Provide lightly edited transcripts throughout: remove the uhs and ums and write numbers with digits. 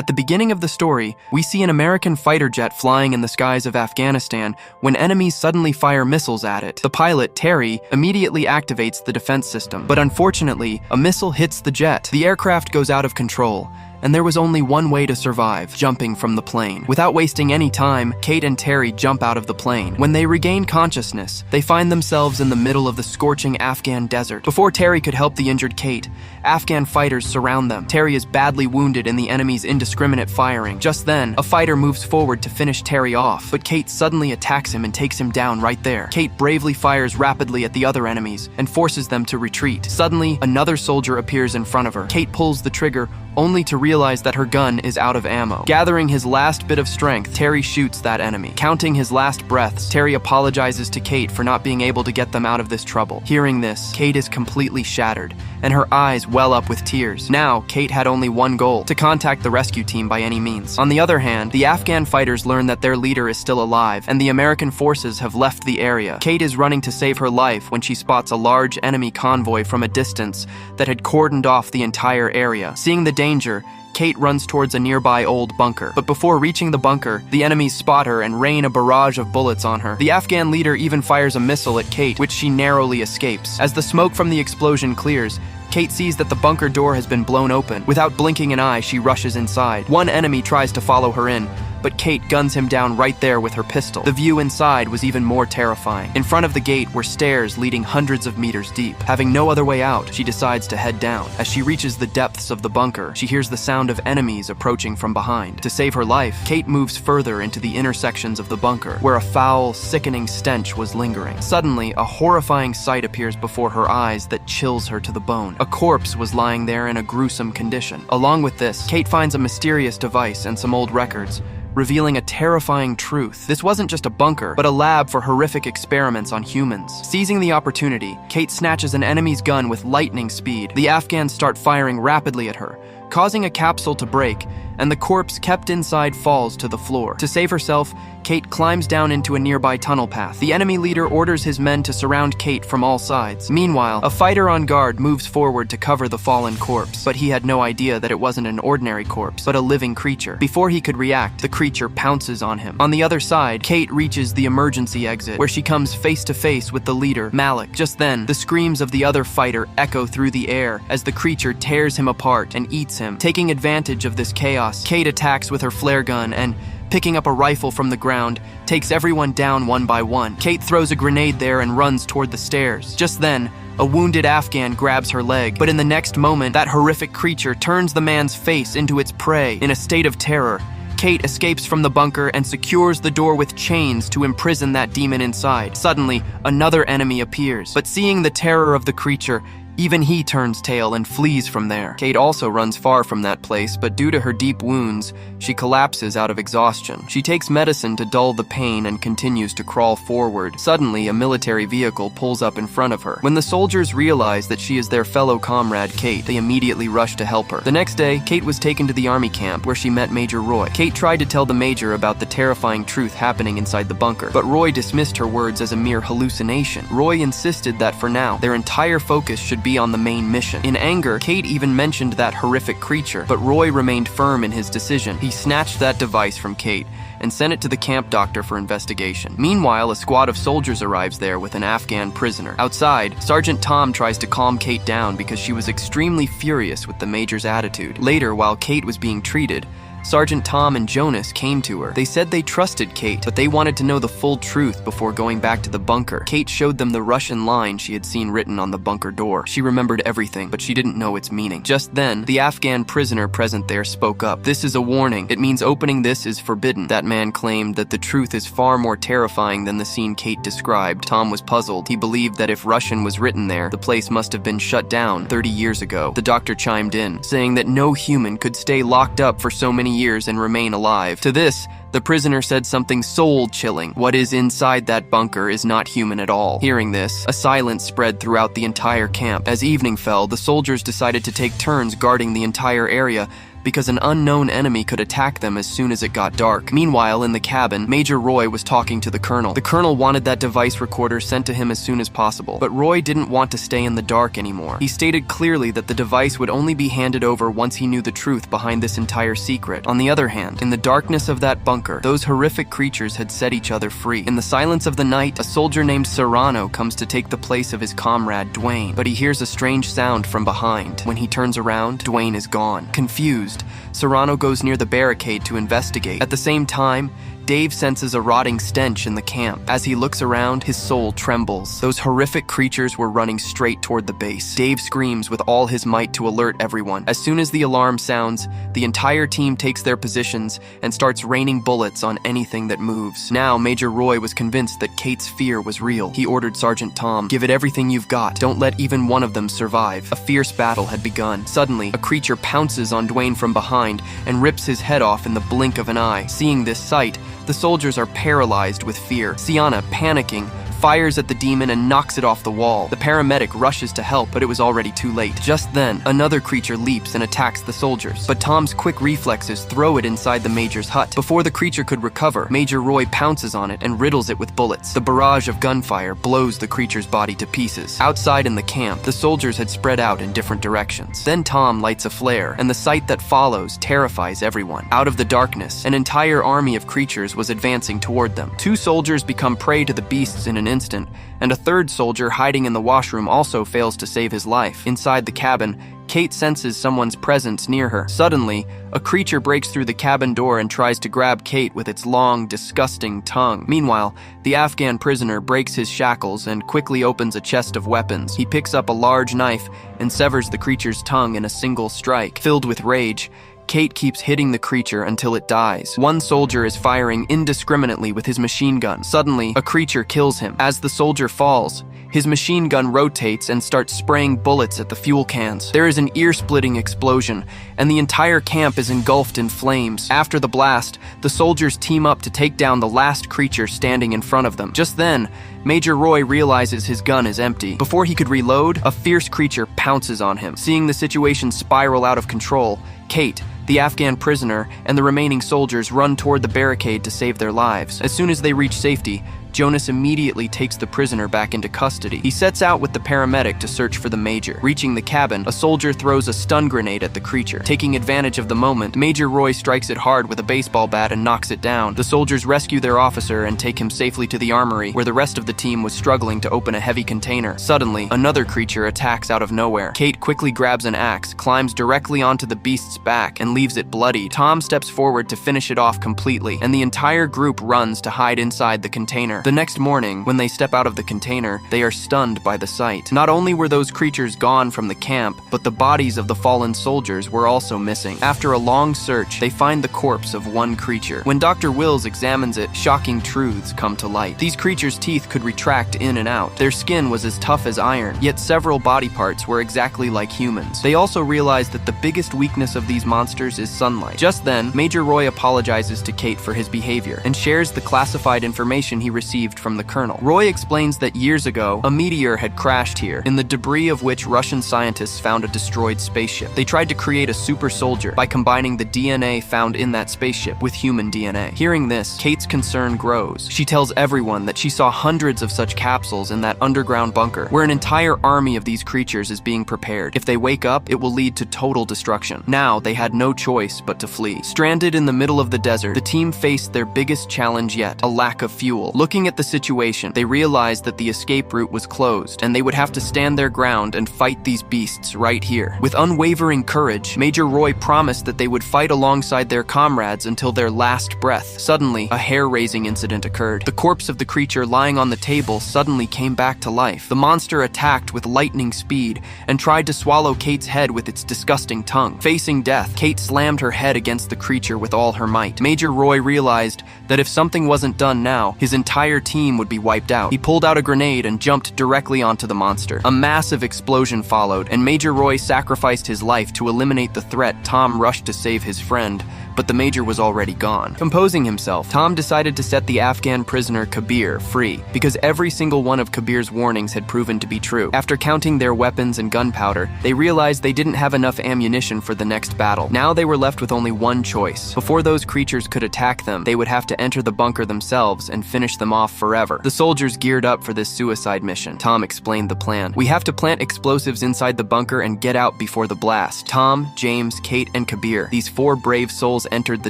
At the beginning of the story, we see an American fighter jet flying in the skies of Afghanistan when enemies suddenly fire missiles at it. The pilot, Terry, immediately activates the defense system, but unfortunately, a missile hits the jet. The aircraft goes out of control, and there was only one way to survive: jumping from the plane. Without wasting any time, Kate and Terry jump out of the plane. When they regain consciousness, they find themselves in the middle of the scorching Afghan desert. Before Terry could help the injured Kate, Afghan fighters surround them. Terry is badly wounded in the enemy's indiscriminate firing. Just then, a fighter moves forward to finish Terry off, but Kate suddenly attacks him and takes him down right there. Kate bravely fires rapidly at the other enemies and forces them to retreat. Suddenly, another soldier appears in front of her. Kate pulls the trigger, only to realize that her gun is out of ammo. Gathering his last bit of strength, Terry shoots that enemy. Counting his last breaths, Terry apologizes to Kate for not being able to get them out of this trouble. Hearing this, Kate is completely shattered, and her eyes well up with tears. Now, Kate had only one goal: to contact the rescue team by any means. On the other hand, the Afghan fighters learn that their leader is still alive, and the American forces have left the area. Kate is running to save her life when she spots a large enemy convoy from a distance that had cordoned off the entire area. Seeing the danger, Kate runs towards a nearby old bunker. But before reaching the bunker, the enemies spot her and rain a barrage of bullets on her. The Afghan leader even fires a missile at Kate, which she narrowly escapes. As the smoke from the explosion clears, Kate sees that the bunker door has been blown open. Without blinking an eye, she rushes inside. One enemy tries to follow her in, but Kate guns him down right there with her pistol. The view inside was even more terrifying. In front of the gate were stairs leading hundreds of meters deep. Having no other way out, she decides to head down. As she reaches the depths of the bunker, she hears the sound of enemies approaching from behind. To save her life, Kate moves further into the inner sections of the bunker, where a foul, sickening stench was lingering. Suddenly, a horrifying sight appears before her eyes that chills her to the bone. A corpse was lying there in a gruesome condition. Along with this, Kate finds a mysterious device and some old records, revealing a terrifying truth. This wasn't just a bunker, but a lab for horrific experiments on humans. Seizing the opportunity, Kate snatches an enemy's gun with lightning speed. The Afghans start firing rapidly at her, causing a capsule to break, and the corpse kept inside falls to the floor. To save herself, Kate climbs down into a nearby tunnel path. The enemy leader orders his men to surround Kate from all sides. Meanwhile, a fighter on guard moves forward to cover the fallen corpse, but he had no idea that it wasn't an ordinary corpse, but a living creature. Before he could react, the creature pounces on him. On the other side, Kate reaches the emergency exit, where she comes face to face with the leader, Malik. Just then, the screams of the other fighter echo through the air as the creature tears him apart and eats him. Taking advantage of this chaos, Kate attacks with her flare gun and, picking up a rifle from the ground, takes everyone down one by one. Kate throws a grenade there and runs toward the stairs. Just then, a wounded Afghan grabs her leg, but in the next moment, that horrific creature turns the man's face into its prey. In a state of terror, Kate escapes from the bunker and secures the door with chains to imprison that demon inside. Suddenly, another enemy appears, but seeing the terror of the creature, even he turns tail and flees from there. Kate also runs far from that place, but due to her deep wounds, she collapses out of exhaustion. She takes medicine to dull the pain and continues to crawl forward. Suddenly, a military vehicle pulls up in front of her. When the soldiers realize that she is their fellow comrade Kate, they immediately rush to help her. The next day, Kate was taken to the army camp where she met Major Roy. Kate tried to tell the major about the terrifying truth happening inside the bunker, but Roy dismissed her words as a mere hallucination. Roy insisted that for now, their entire focus should be on the main mission. In anger, Kate even mentioned that horrific creature, but Roy remained firm in his decision. He snatched that device from Kate and sent it to the camp doctor for investigation. Meanwhile, a squad of soldiers arrives there with an Afghan prisoner. Outside, Sergeant Tom tries to calm Kate down because she was extremely furious with the major's attitude. Later, while Kate was being treated, Sergeant Tom and Jonas came to her. They said they trusted Kate, but they wanted to know the full truth before going back to the bunker. Kate showed them the Russian line she had seen written on the bunker door. She remembered everything, but she didn't know its meaning. Just then, the Afghan prisoner present there spoke up. "This is a warning. It means opening this is forbidden." That man claimed that the truth is far more terrifying than the scene Kate described. Tom was puzzled. He believed that if Russian was written there, the place must have been shut down 30 years ago. The doctor chimed in, saying that no human could stay locked up for so many years and remain alive. To this, the prisoner said something soul-chilling. What is inside that bunker is not human at all. Hearing this, a silence spread throughout the entire camp. As evening fell, the soldiers decided to take turns guarding the entire area, because an unknown enemy could attack them as soon as it got dark. Meanwhile, in the cabin, Major Roy was talking to the Colonel. The Colonel wanted that device recorder sent to him as soon as possible, but Roy didn't want to stay in the dark anymore. He stated clearly that the device would only be handed over once he knew the truth behind this entire secret. On the other hand, in the darkness of that bunker, those horrific creatures had set each other free. In the silence of the night, a soldier named Serrano comes to take the place of his comrade, Dwayne, but he hears a strange sound from behind. When he turns around, Dwayne is gone. Confused, Serrano goes near the barricade to investigate. At the same time, Dave senses a rotting stench in the camp. As he looks around, his soul trembles. Those horrific creatures were running straight toward the base. Dave screams with all his might to alert everyone. As soon as the alarm sounds, the entire team takes their positions and starts raining bullets on anything that moves. Now, Major Roy was convinced that Kate's fear was real. He ordered Sergeant Tom, "Give it everything you've got. Don't let even one of them survive." A fierce battle had begun. Suddenly, a creature pounces on Dwayne from behind and rips his head off in the blink of an eye. Seeing this sight, the soldiers are paralyzed with fear. Sienna, panicking, fires at the demon and knocks it off the wall. The paramedic rushes to help, but it was already too late. Just then, another creature leaps and attacks the soldiers, but Tom's quick reflexes throw it inside the Major's hut. Before the creature could recover, Major Roy pounces on it and riddles it with bullets. The barrage of gunfire blows the creature's body to pieces. Outside in the camp, the soldiers had spread out in different directions. Then Tom lights a flare, and the sight that follows terrifies everyone. Out of the darkness, an entire army of creatures was advancing toward them. Two soldiers become prey to the beasts in an instant, and a third soldier hiding in the washroom also fails to save his life. Inside the cabin, Kate senses someone's presence near her. Suddenly, a creature breaks through the cabin door and tries to grab Kate with its long, disgusting tongue. Meanwhile, the Afghan prisoner breaks his shackles and quickly opens a chest of weapons. He picks up a large knife and severs the creature's tongue in a single strike. Filled with rage, Kate keeps hitting the creature until it dies. One soldier is firing indiscriminately with his machine gun. Suddenly, a creature kills him. As the soldier falls, his machine gun rotates and starts spraying bullets at the fuel cans. There is an ear-splitting explosion, and the entire camp is engulfed in flames. After the blast, the soldiers team up to take down the last creature standing in front of them. Just then, Major Roy realizes his gun is empty. Before he could reload, a fierce creature pounces on him. Seeing the situation spiral out of control, Kate, the Afghan prisoner, and the remaining soldiers run toward the barricade to save their lives. As soon as they reach safety, Jonas immediately takes the prisoner back into custody. He sets out with the paramedic to search for the Major. Reaching the cabin, a soldier throws a stun grenade at the creature. Taking advantage of the moment, Major Roy strikes it hard with a baseball bat and knocks it down. The soldiers rescue their officer and take him safely to the armory, where the rest of the team was struggling to open a heavy container. Suddenly, another creature attacks out of nowhere. Kate quickly grabs an axe, climbs directly onto the beast's back, and leaves it bloody. Tom steps forward to finish it off completely, and the entire group runs to hide inside the container. The next morning, when they step out of the container, they are stunned by the sight. Not only were those creatures gone from the camp, but the bodies of the fallen soldiers were also missing. After a long search, they find the corpse of one creature. When Dr. Wills examines it, shocking truths come to light. These creatures' teeth could retract in and out. Their skin was as tough as iron, yet several body parts were exactly like humans. They also realized that the biggest weakness of these monsters is sunlight. Just then, Major Roy apologizes to Kate for his behavior and shares the classified information he received from the Colonel. Roy explains that years ago, a meteor had crashed here, in the debris of which Russian scientists found a destroyed spaceship. They tried to create a super soldier by combining the DNA found in that spaceship with human DNA. Hearing this, Kate's concern grows. She tells everyone that she saw hundreds of such capsules in that underground bunker, where an entire army of these creatures is being prepared. If they wake up, it will lead to total destruction. Now, they had no choice but to flee. Stranded in the middle of the desert, the team faced their biggest challenge yet, a lack of fuel. Looking at the situation, they realized that the escape route was closed, and they would have to stand their ground and fight these beasts right here. With unwavering courage, Major Roy promised that they would fight alongside their comrades until their last breath. Suddenly, a hair-raising incident occurred. The corpse of the creature lying on the table suddenly came back to life. The monster attacked with lightning speed and tried to swallow Kate's head with its disgusting tongue. Facing death, Kate slammed her head against the creature with all her might. Major Roy realized that if something wasn't done now, his entire team would be wiped out. He pulled out a grenade and jumped directly onto the monster. A massive explosion followed, and Major Roy sacrificed his life to eliminate the threat. Tom rushed to save his friend, but the major was already gone. Composing himself, Tom decided to set the Afghan prisoner Kabir free, because every single one of Kabir's warnings had proven to be true. After counting their weapons and gunpowder, they realized they didn't have enough ammunition for the next battle. Now they were left with only one choice. Before those creatures could attack them, they would have to enter the bunker themselves and finish them off forever. The soldiers geared up for this suicide mission. Tom explained the plan. "We have to plant explosives inside the bunker and get out before the blast." Tom, James, Kate, and Kabir, these 4 brave souls, entered the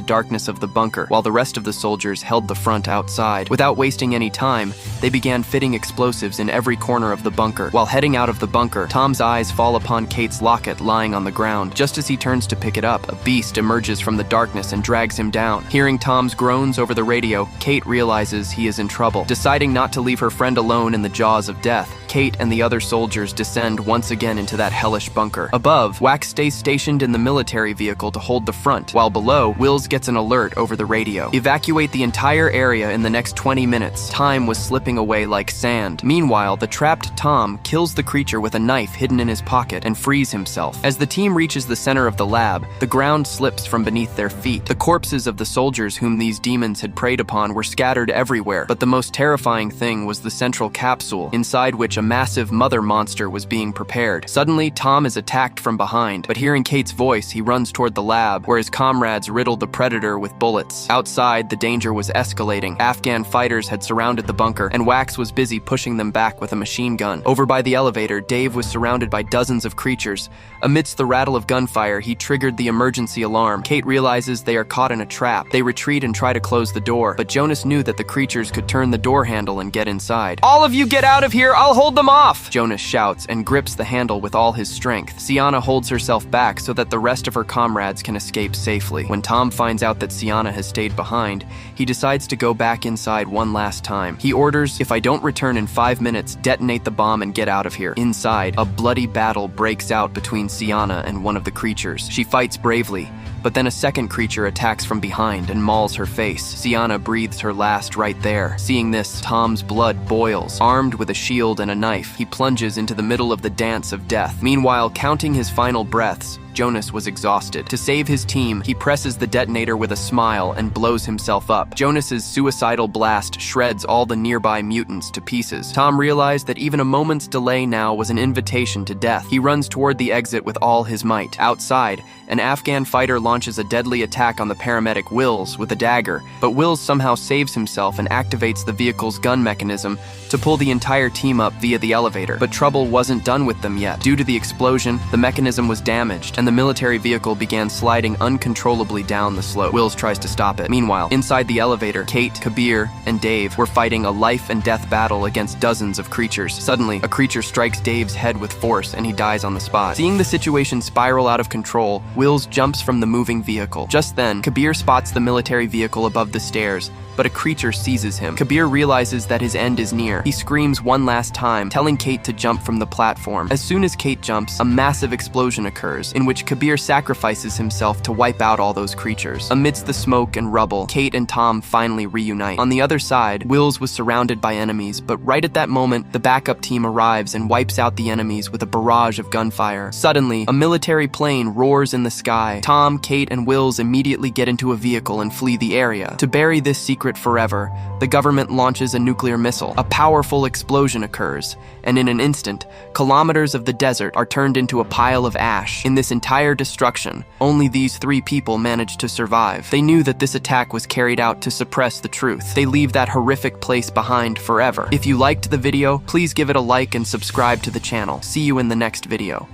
darkness of the bunker, while the rest of the soldiers held the front outside. Without wasting any time, they began fitting explosives in every corner of the bunker. While heading out of the bunker, Tom's eyes fall upon Kate's locket lying on the ground. Just as he turns to pick it up, a beast emerges from the darkness and drags him down. Hearing Tom's groans over the radio, Kate realizes he is in trouble. Deciding not to leave her friend alone in the jaws of death, Kate and the other soldiers descend once again into that hellish bunker. Above, Wax stays stationed in the military vehicle to hold the front, while below, Wills gets an alert over the radio. "Evacuate the entire area in the next 20 minutes. Time was slipping away like sand." Meanwhile, the trapped Tom kills the creature with a knife hidden in his pocket and frees himself. As the team reaches the center of the lab, the ground slips from beneath their feet. The corpses of the soldiers whom these demons had preyed upon were scattered everywhere, but the most terrifying thing was the central capsule, inside which a massive mother monster was being prepared. Suddenly, Tom is attacked from behind, but hearing Kate's voice, he runs toward the lab, where his comrades riddle the predator with bullets. Outside, the danger was escalating. Afghan fighters had surrounded the bunker, and Wax was busy pushing them back with a machine gun. Over by the elevator, Dave was surrounded by dozens of creatures. Amidst the rattle of gunfire, he triggered the emergency alarm. Kate realizes they are caught in a trap. They retreat and try to close the door, but Jonas knew that the creatures could turn the door handle and get inside. "All of you get out of here! I'll hold them off!" Jonas shouts and grips the handle with all his strength. Sienna holds herself back so that the rest of her comrades can escape safely. When Tom finds out that Sienna has stayed behind, he decides to go back inside one last time. He orders, "If I don't return in 5 minutes, detonate the bomb and get out of here." Inside, a bloody battle breaks out between Sienna and one of the creatures. She fights bravely, but then a second creature attacks from behind and mauls her face. Sienna breathes her last right there. Seeing this, Tom's blood boils. Armed with a shield and a knife, he plunges into the middle of the dance of death. Meanwhile, counting his final breaths, Jonas was exhausted. To save his team, he presses the detonator with a smile and blows himself up. Jonas's suicidal blast shreds all the nearby mutants to pieces. Tom realized that even a moment's delay now was an invitation to death. He runs toward the exit with all his might. Outside, an Afghan fighter launches a deadly attack on the paramedic Wills with a dagger, but Wills somehow saves himself and activates the vehicle's gun mechanism to pull the entire team up via the elevator. But trouble wasn't done with them yet. Due to the explosion, the mechanism was damaged, and the military vehicle began sliding uncontrollably down the slope. Wills tries to stop it. Meanwhile, inside the elevator, Kate, Kabir, and Dave were fighting a life and death battle against dozens of creatures. Suddenly, a creature strikes Dave's head with force, and he dies on the spot. Seeing the situation spiral out of control, Wills jumps from the moving vehicle. Just then, Kabir spots the military vehicle above the stairs, but a creature seizes him. Kabir realizes that his end is near. He screams one last time, telling Kate to jump from the platform. As soon as Kate jumps, a massive explosion occurs, in which Kabir sacrifices himself to wipe out all those creatures. Amidst the smoke and rubble, Kate and Tom finally reunite. On the other side, Wills was surrounded by enemies, but right at that moment, the backup team arrives and wipes out the enemies with a barrage of gunfire. Suddenly, a military plane roars in the sky. Tom, Kate, and Wills immediately get into a vehicle and flee the area. To bury this secret forever, the government launches a nuclear missile. A powerful explosion occurs, and in an instant, kilometers of the desert are turned into a pile of ash. In this entire destruction, only these 3 people managed to survive. They knew that this attack was carried out to suppress the truth. They leave that horrific place behind forever. If you liked the video, please give it a like and subscribe to the channel. See you in the next video.